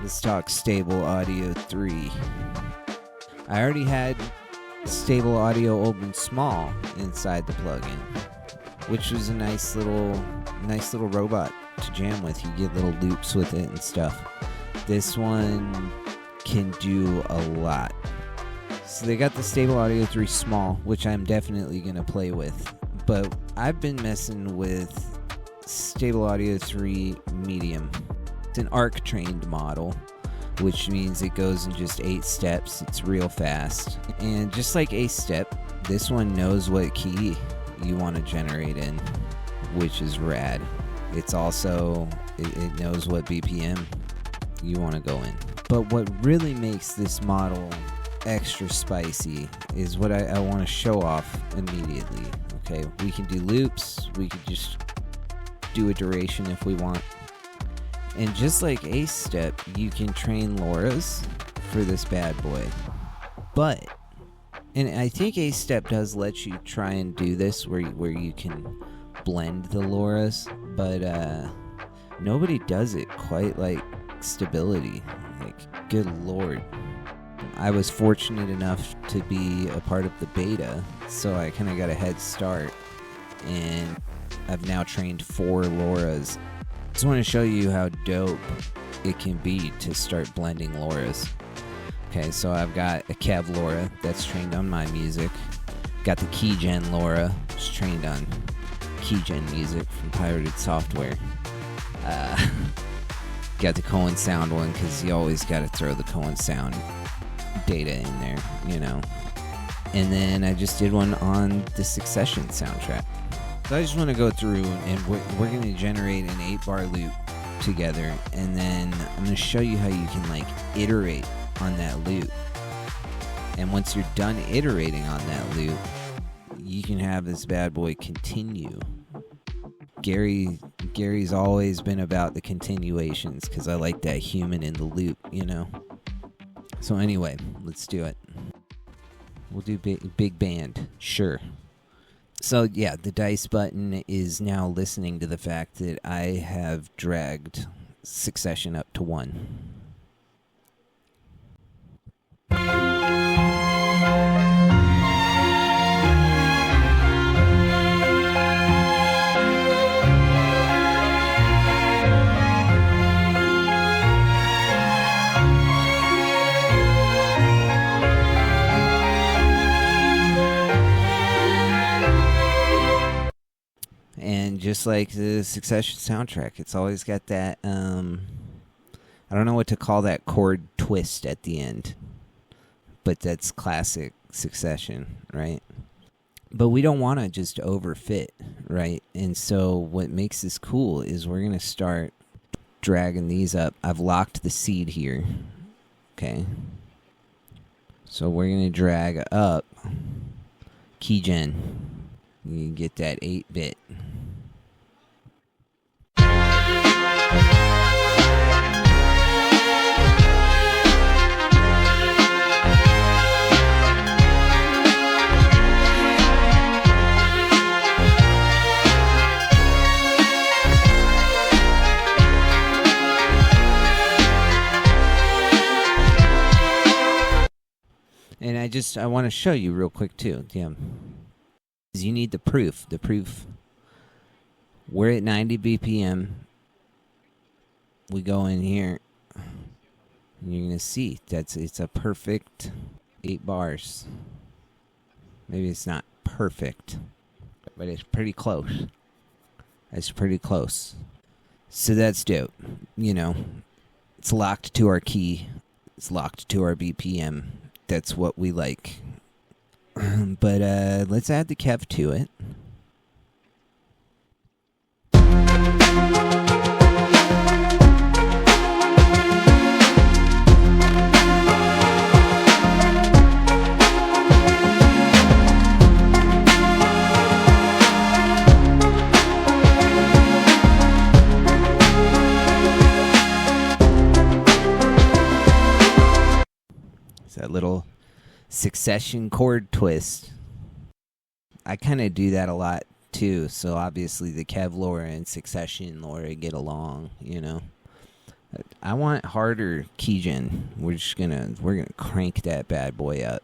Let's talk Stable Audio 3. I already had Stable Audio open small inside the plugin, which was a nice little robot to jam with. You get little loops with it and stuff. This one can do a lot. So they got the Stable Audio 3 small, which I'm definitely going to play with. But I've been messing with Stable Audio 3 medium. It's an ARC trained model, which means it goes in just 8 steps. It's real fast. And just like a step, this one knows what key you want to generate in, which is rad. It's also, it knows what BPM you want to go in. But what really makes this model extra spicy is what I want to show off immediately. Okay, we can do loops, we could just do a duration if we want. And just like a step, you can train LoRAs for this bad boy. But, and I think a step does let you try and do this where you can blend the LoRAs, but nobody does it quite like Stability. Like, good lord. I was fortunate enough to be a part of the beta, so I kind of got a head start, and I've now trained 4 LoRAs. Just want to show you how dope it can be to start blending LoRAs. Okay, so I've got a Kev LoRa that's trained on my music. Got the Keygen LoRa, which is trained on Keygen music from pirated software. Got the Cohen Sound one, because you always got to throw the Cohen Sound data in there, you know. And then I just did one on the Succession soundtrack. So I just want to go through, and we're going to generate an 8-bar loop together, and then I'm going to show you how you can like iterate on that loop. And once you're done iterating on that loop, you can have this bad boy continue. Gary's always been about the continuations, because I like that human in the loop, you know. So anyway, let's do it. We'll do big band, sure. So yeah, the dice button is now listening to the fact that I have dragged Succession up to 1. And just like the Succession soundtrack, it's always got that, I don't know what to call that chord twist at the end, but that's classic Succession, right? But we don't want to just overfit, right? And so what makes this cool is we're going to start dragging these up. I've locked the seed here, okay? So we're going to drag up Keygen. You can get that 8-bit. And I want to show you real quick too. Yeah. You need the proof. We're at 90 BPM. We go in here, and you're gonna see it's a perfect 8 bars. Maybe it's not perfect, but it's pretty close. It's pretty close. So that's dope. You know, it's locked to our key. It's locked to our BPM. That's what we like. But let's add the Kev to it. It's that little Succession chord twist. I kind of do that a lot too, so obviously the Kev LoRa and Succession LoRa get along, you know. I want harder keygen. We're gonna crank that bad boy up.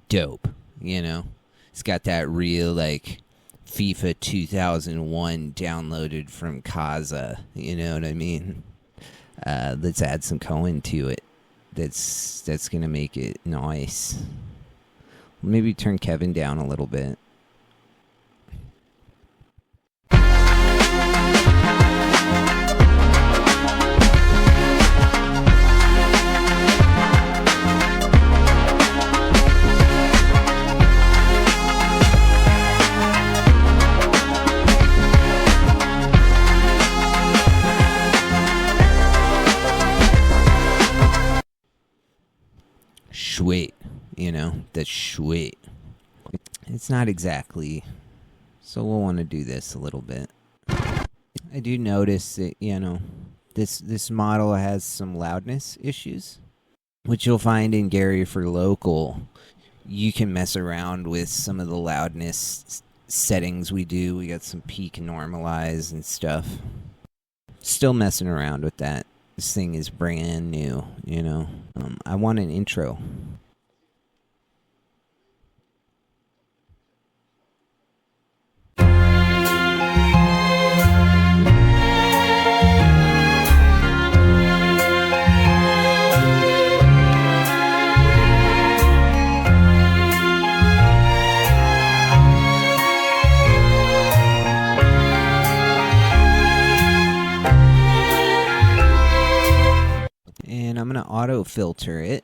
Dope, you know. It's got that real like FIFA 2001 downloaded from Kaza, you know what I mean? Let's add some Cohen to it. That's gonna make it nice. Maybe turn Kevin down a little bit. Sweet, you know, that's sweet. It's not exactly, so we'll want to do this a little bit. I do notice that, you know, this model has some loudness issues, which you'll find in Gary for Local. You can mess around with some of the loudness settings we do. We got some peak normalize and stuff. Still messing around with that. This thing is brand new, you know. I want an intro. And I'm going to auto filter it.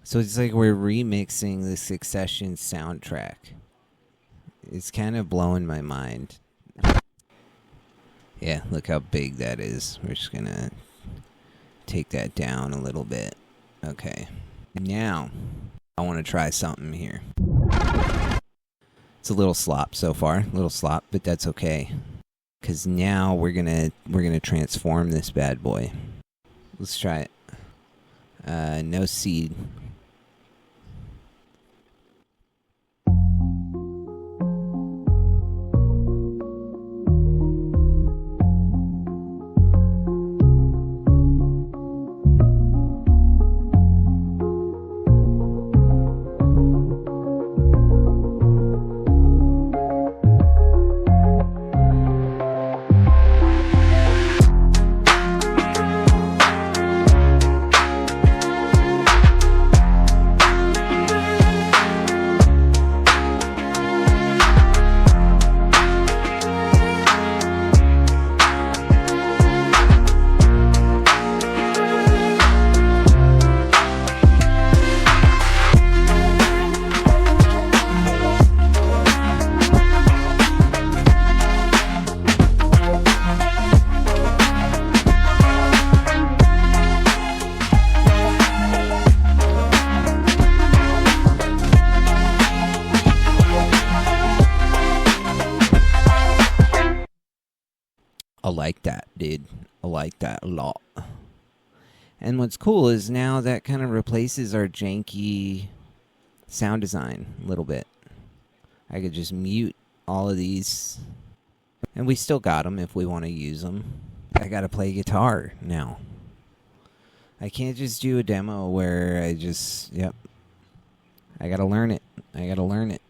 So it's like we're remixing the Succession soundtrack. It's kind of blowing my mind. Yeah, look how big that is. We're just gonna take that down a little bit. Okay. Now, I want to try something here. It's a little slop so far. A little slop, but that's okay. Because now we're gonna transform this bad boy. Let's try it. No seed. I like that, dude. I like that a lot. And what's cool is now that kind of replaces our janky sound design a little bit. I could just mute all of these. And we still got them if we want to use them. I got to play guitar now. I can't just do a demo where I just, yep. I gotta learn it. I gotta learn it.